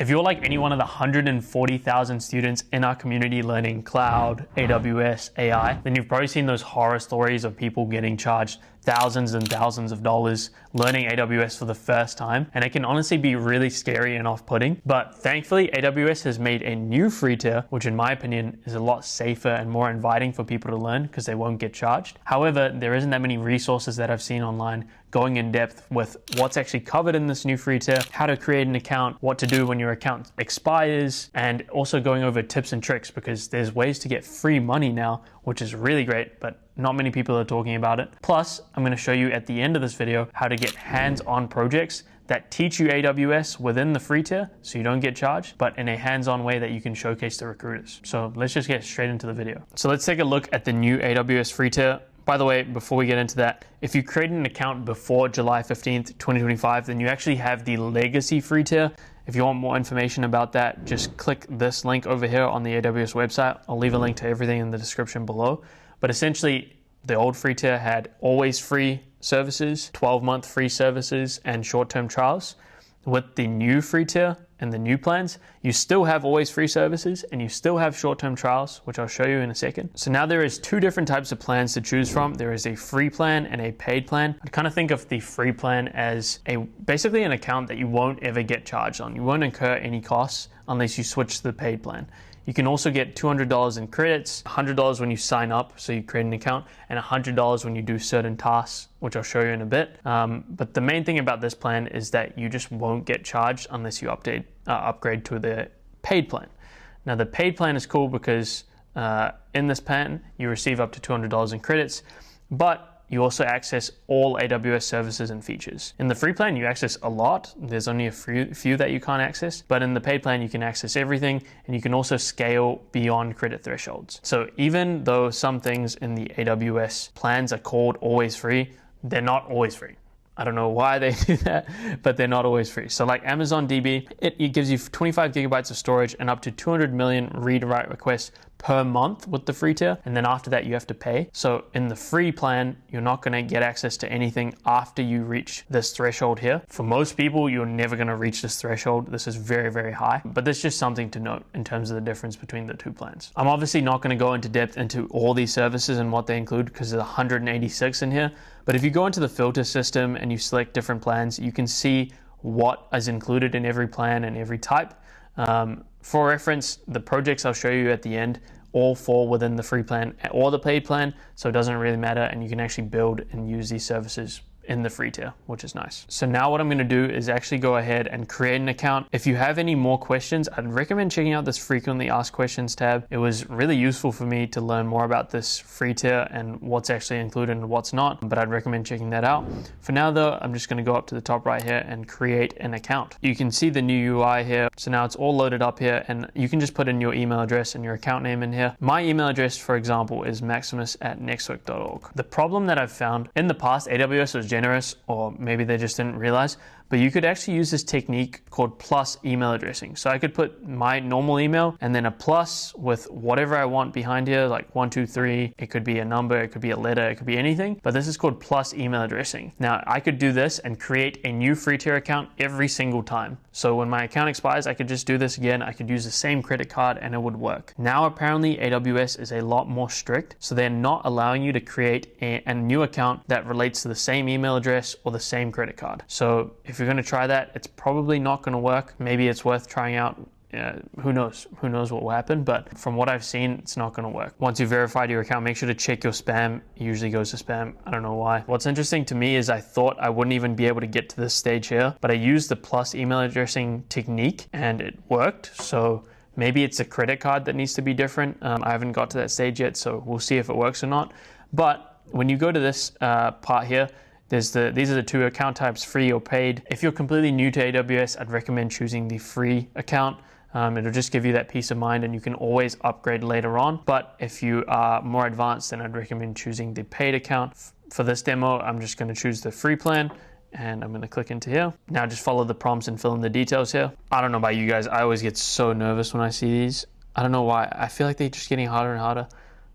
If you're like any one of the 140,000 students in our community learning cloud, AWS, AI, then you've probably seen those horror stories of people getting charged thousands and thousands of dollars learning AWS for the first time. And it can honestly be really scary and off-putting. But thankfully, AWS has made a new free tier, which in my opinion is a lot safer and more inviting for people to learn because they won't get charged. However, there isn't that many resources that I've seen online going in depth with what's actually covered in this new free tier, how to create an account, what to do when your account expires, and also going over tips and tricks because there's ways to get free money now, which is really great, but not many people are talking about it. Plus, I'm going to show you at the end of this video how to get hands-on projects that teach you AWS within the free tier so you don't get charged, but in a hands-on way that you can showcase to recruiters. So let's just get straight into the video. So let's take a look at the new AWS free tier. By the way, before we get into that, if you created an account before July 15th, 2025, then you actually have the legacy free tier. If you want more information about that, just click this link over here on the AWS website. I'll leave a link to everything in the description below. But essentially, the old free tier had always free services, 12-month free services, and short-term trials. With the new free tier and the new plans, you still have always free services and you still have short-term trials, which I'll show you in a second. So now there is two different types of plans to choose from. There is a free plan and a paid plan. I kind of think of the free plan as basically an account that you won't ever get charged on. You won't incur any costs unless you switch to the paid plan. You can also get $200 in credits, $100 when you sign up, so you create an account, and $100 when you do certain tasks, which I'll show you in a bit. But the main thing about this plan is that you just won't get charged unless you upgrade to the paid plan. Now, the paid plan is cool because in this plan, you receive up to $200 in credits, but you also access all AWS services and features. In the free plan, you access a lot. There's only a few that you can't access, but in the paid plan, you can access everything, and you can also scale beyond credit thresholds. So even though some things in the AWS plans are called always free, they're not always free. I don't know why they do that, but they're not always free. So like Amazon DB, it gives you 25 gigabytes of storage and up to 200 million read-write requests per month with the free tier. And then after that, you have to pay. So in the free plan, you're not going to get access to anything after you reach this threshold here. For most people, you're never going to reach this threshold. This is very, very high, but there's just something to note in terms of the difference between the two plans. I'm obviously not going to go into depth into all these services and what they include because there's 186 in here. But if you go into the filter system and you select different plans, you can see what is included in every plan and every type. For reference, the projects I'll show you at the end all fall within the free plan or the paid plan, so it doesn't really matter, and you can actually build and use these services in the free tier, which is nice. So now what I'm going to do is actually go ahead and create an account. If you have any more questions, I'd recommend checking out this frequently asked questions tab. It was really useful for me to learn more about this free tier and what's actually included and what's not, but I'd recommend checking that out. For now though, I'm just going to go up to the top right here and create an account. You can see the new UI here. So now it's all loaded up here, and you can just put in your email address and your account name in here. My email address, for example, is maximus@nextwork.org. The problem that I've found in the past, AWS was generous, or maybe they just didn't realize, but you could actually use this technique called plus email addressing. So I could put my normal email and then a plus with whatever I want behind here, like 1, 2, 3. It could be a number, it could be a letter, it could be anything, but this is called plus email addressing. Now I could do this and create a new free tier account every single time. So when my account expires, I could just do this again. I could use the same credit card and it would work. Now apparently AWS is a lot more strict, so they're not allowing you to create a new account that relates to the same email address or the same credit card. So if you're going to try that, it's probably not going to work. Maybe it's worth trying out. Who knows what will happen, but from what I've seen, it's not going to work. Once you've verified your account, make sure to check your spam. It usually goes to spam. I don't know why. What's interesting to me is I thought I wouldn't even be able to get to this stage here, but I used the plus email addressing technique and it worked. So maybe it's a credit card that needs to be different. I haven't got to that stage yet, so we'll see if it works or not. But when you go to this part here, these are the two account types, free or paid. If you're completely new to AWS, I'd recommend choosing the free account. It'll just give you that peace of mind and you can always upgrade later on. But if you are more advanced, then I'd recommend choosing the paid account. For this demo, I'm just going to choose the free plan and I'm going to click into here. Now just follow the prompts and fill in the details here. I don't know about you guys, I always get so nervous when I see these. I don't know why. I feel like they're just getting harder and harder.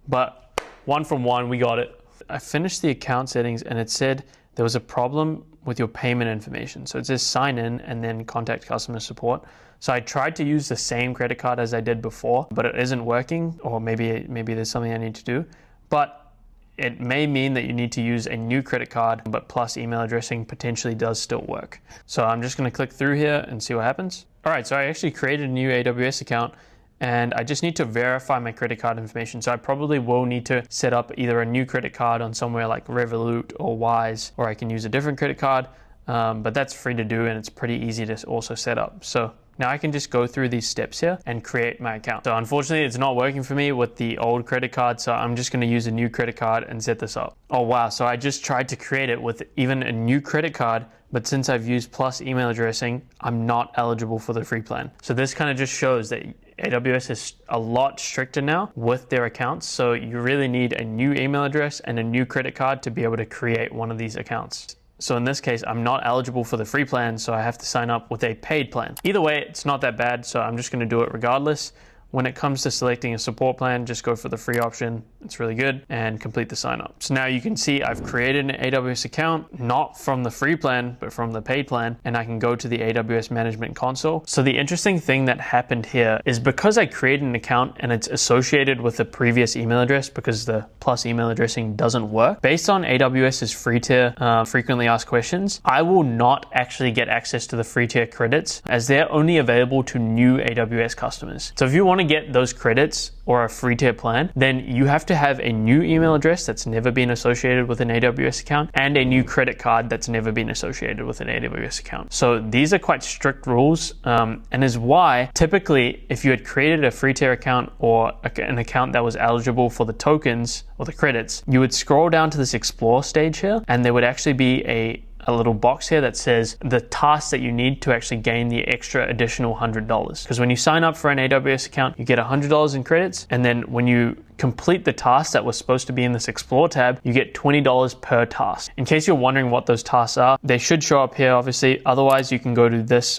But one from one, we got it. I finished the account settings and it said there was a problem with your payment information. So it says sign in and then contact customer support. So I tried to use the same credit card as I did before, but it isn't working, or maybe there's something I need to do. But it may mean that you need to use a new credit card, but plus email addressing potentially does still work. So I'm just going to click through here and see what happens. All right, so I actually created a new AWS account, and I just need to verify my credit card information. So I probably will need to set up either a new credit card on somewhere like Revolut or Wise, or I can use a different credit card, but that's free to do and it's pretty easy to also set up. So now I can just go through these steps here and create my account. So unfortunately, it's not working for me with the old credit card, so I'm just gonna use a new credit card and set this up. Oh wow, so I just tried to create it with even a new credit card, but since I've used plus email addressing, I'm not eligible for the free plan. So this kind of just shows that AWS is a lot stricter now with their accounts. So you really need a new email address and a new credit card to be able to create one of these accounts. So in this case, I'm not eligible for the free plan, so I have to sign up with a paid plan. Either way, it's not that bad, so I'm just gonna do it regardless. When it comes to selecting a support plan, just go for the free option. It's really good, and complete the sign up. So now you can see I've created an AWS account, not from the free plan, but from the paid plan, and I can go to the AWS management console. So the interesting thing that happened here is because I created an account and it's associated with the previous email address because the plus email addressing doesn't work, based on AWS's free tier frequently asked questions, I will not actually get access to the free tier credits as they're only available to new AWS customers. So if you want to get those credits or a free tier plan, then you have to have a new email address that's never been associated with an AWS account and a new credit card that's never been associated with an AWS account. So these are quite strict rules, and is why typically if you had created a free tier account or an account that was eligible for the tokens or the credits, you would scroll down to this explore stage here, and there would actually be a little box here that says the tasks that you need to actually gain the extra additional $100. Because when you sign up for an AWS account, you get $100 in credits, and then when you complete the task that was supposed to be in this Explore tab, you get $20 per task. In case you're wondering what those tasks are, they should show up here, obviously. Otherwise, you can go to this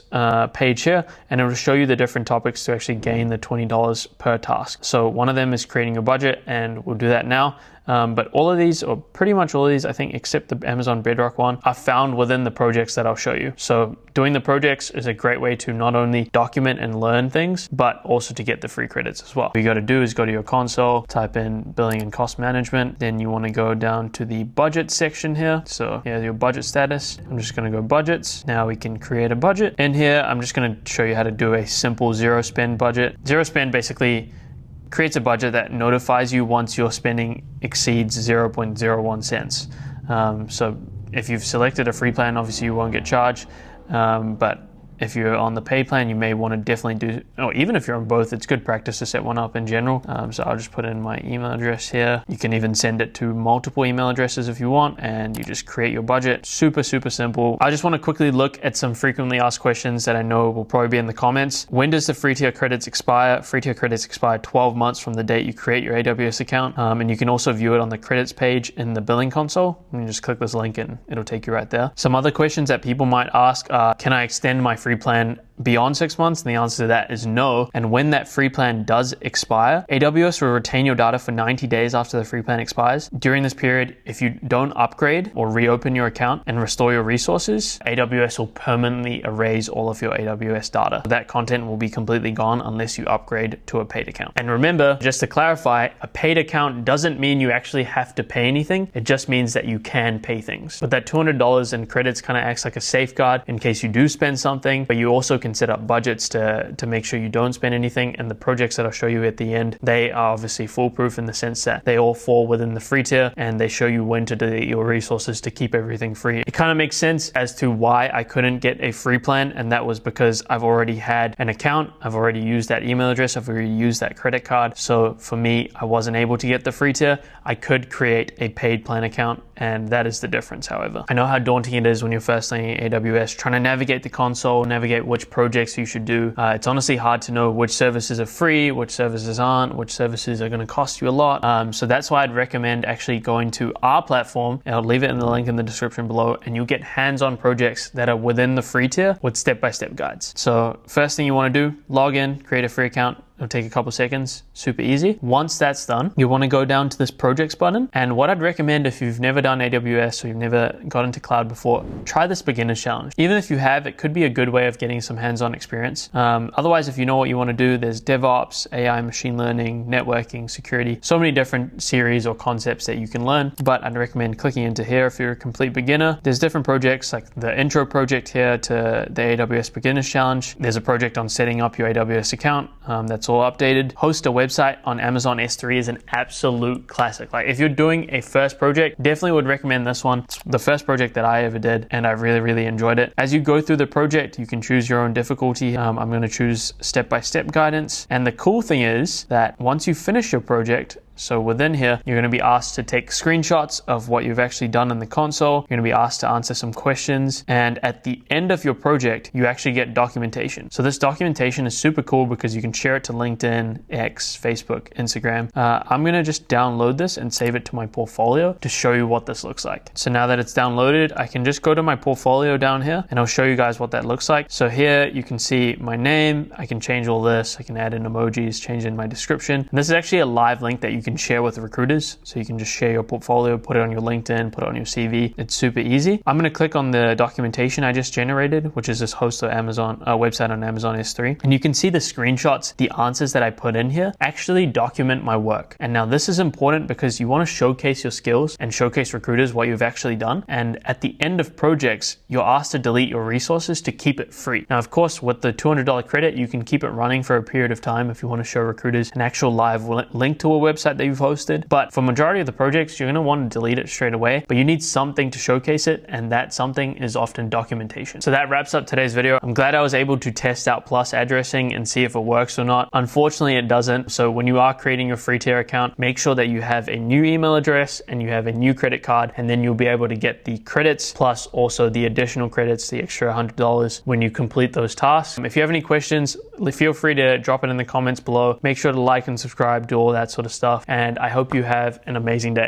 page here, and it will show you the different topics to actually gain the $20 per task. So one of them is creating a budget, and we'll do that now. But all of these, or pretty much all of these, I think, except the Amazon Bedrock one, are found within the projects that I'll show you. So doing the projects is a great way to not only document and learn things, but also to get the free credits as well. What you got to do is go to your console, type in billing and cost management. Then you want to go down to the budget section here. So here's your budget status. I'm just going to go budgets. Now we can create a budget. In here, I'm just going to show you how to do a simple zero spend budget. Zero spend basically creates a budget that notifies you once your spending exceeds 0.01 cents. So if you've selected a free plan, obviously you won't get charged, but if you're on the paid plan, you may want to definitely do, or even if you're on both, it's good practice to set one up in general. So I'll just put in my email address here. You can even send it to multiple email addresses if you want, and you just create your budget. Super, super simple. I just want to quickly look at some frequently asked questions that I know will probably be in the comments. When does the free tier credits expire? Free tier credits expire 12 months from the date you create your AWS account. And you can also view it on the credits page in the billing console. And you just click this link and it'll take you right there. Some other questions that people might ask are, can I extend my free plan beyond 6 months? And the answer to that is no. And when that free plan does expire, AWS will retain your data for 90 days after the free plan expires. During this period, if you don't upgrade or reopen your account and restore your resources, AWS will permanently erase all of your AWS data. That content will be completely gone unless you upgrade to a paid account. And remember, just to clarify, a paid account doesn't mean you actually have to pay anything. It just means that you can pay things. But that $200 in credits kind of acts like a safeguard in case you do spend something, but you also can set up budgets to make sure you don't spend anything. And the projects that I'll show you at the end, they are obviously foolproof in the sense that they all fall within the free tier and they show you when to delete your resources to keep everything free. It kind of makes sense as to why I couldn't get a free plan, and that was because I've already had an account, I've already used that email address, I've already used that credit card. So for me, I wasn't able to get the free tier. I could create a paid plan account, and that is the difference, however. I know how daunting it is when you're first learning AWS, trying to navigate the console, navigate which projects you should do. It's honestly hard to know which services are free, which services aren't, which services are going to cost you a lot. So that's why I'd recommend actually going to our platform, and I'll leave it in the link in the description below, and you'll get hands-on projects that are within the free tier with step-by-step guides. So first thing you want to do, log in, create a free account. It'll take a couple seconds, super easy. Once that's done, you want to go down to this projects button. And what I'd recommend if you've never done AWS or you've never got into cloud before, try this beginner's challenge. Even if you have, it could be a good way of getting some hands-on experience. Otherwise, if you know what you want to do, there's DevOps, AI, machine learning, networking, security, so many different series or concepts that you can learn. But I'd recommend clicking into here if you're a complete beginner. There's different projects like the intro project here to the AWS beginners challenge. There's a project on setting up your AWS account that's all updated. Host a website on Amazon S3 is an absolute classic. Like if you're doing a first project, definitely would recommend this one. It's the first project that I ever did and I really enjoyed it. As you go through the project, you can choose your own difficulty. I'm going to choose step-by-step guidance. And the cool thing is that once you finish your project, so within here, you're going to be asked to take screenshots of what you've actually done in the console. You're going to be asked to answer some questions. And at the end of your project, you actually get documentation. So this documentation is super cool because you can share it to LinkedIn, X, Facebook, Instagram. I'm going to just download this and save it to my portfolio to show you what this looks like. So now that it's downloaded, I can just go to my portfolio down here and I'll show you guys what that looks like. So here you can see my name. I can change all this. I can add in emojis, change in my description. And this is actually a live link that you can share with recruiters. So you can just share your portfolio, put it on your LinkedIn, put it on your CV. It's super easy. I'm going to click on the documentation I just generated, which is this host of Amazon website on Amazon S3. And you can see the screenshots, the answers that I put in here actually document my work. And now this is important because you want to showcase your skills and showcase recruiters what you've actually done. And at the end of projects, you're asked to delete your resources to keep it free. Now, of course, with the $200 credit, you can keep it running for a period of time if you want to show recruiters an actual live link to a website that you've hosted. But for majority of the projects, you're going to want to delete it straight away, but you need something to showcase it. And that something is often documentation. So that wraps up today's video. I'm glad I was able to test out plus addressing and see if it works or not. Unfortunately, it doesn't. So when you are creating your free tier account, make sure that you have a new email address and you have a new credit card, and then you'll be able to get the credits plus also the additional credits, the extra $100 when you complete those tasks. If you have any questions, feel free to drop it in the comments below. Make sure to like and subscribe, do all that sort of stuff. And I hope you have an amazing day.